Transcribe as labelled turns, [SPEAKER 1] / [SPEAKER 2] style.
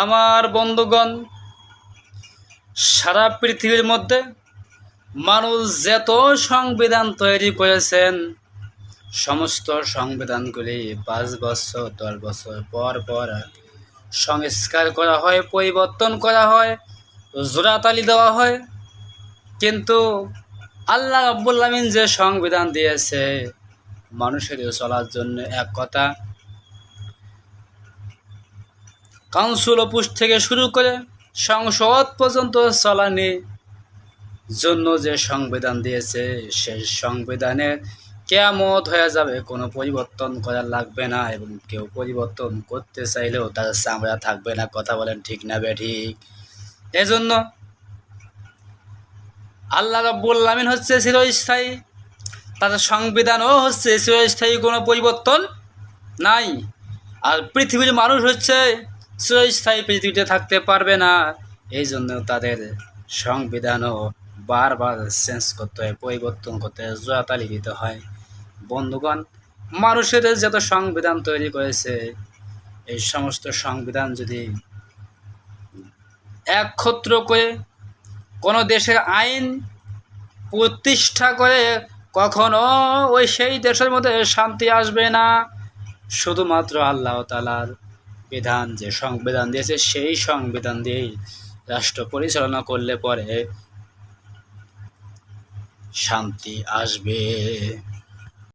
[SPEAKER 1] আমার বন্ধুগণ, সারা পৃথিবীর মধ্যে মানুষ যত সংবিধান তৈরি করেছেন, সমস্ত সংবিধানগুলি 5 বছর 10 বছর পর পর সংস্কার করা হয়, পরিবর্তন করা হয়, জোড়াতালি দেওয়া হয়। কিন্তু আল্লাহ রাব্বুল আমিন যে সংবিধান দিয়েছে মানুষের চলার জন্য, এক কথা কাউন্সিল অফিস থেকে শুরু করে সংসদ পর্যন্ত চালানি জন্য যে সংবিধান দিয়েছে, সেই সংবিধানের কিয়ামত হয়ে যাবে, কোনো পরিবর্তন করা লাগবে না, এবং কেউ পরিবর্তন করতে চাইলেও তার চামড়া থাকবে না। কথা বলেন ঠিক না বেঠিক? এজন্য আল্লাহ রাব্বুল আমিন হচ্ছে চিরস্থায়ী, তার সংবিধানও হচ্ছে চিরস্থায়ী, কোনো পরিবর্তন নাই। আর পৃথিবীর মানুষ হচ্ছে চিরস্থায়ী, পৃথিবীতে থাকতে পারবে না। এই জন্য তাদের সংবিধানও বারবার চেঞ্জ করতে হয়, পরিবর্তন করতে হয়, জোড়াতালি দিতে হয়। বন্ধুগণ, মানুষের যত সংবিধান তৈরি করেছে, এই সমস্ত সংবিধান যদি একত্র করে কোনো দেশের আইন প্রতিষ্ঠা করে, কখনো ওই সেই দেশের মধ্যে শান্তি আসবে না। শুধুমাত্র আল্লাহ তাআলার বিধান, যে সংবিধান দিয়েছে, সেই সংবিধান দিয়েই রাষ্ট্র পরিচালনা করলে পরে শান্তি আসবে।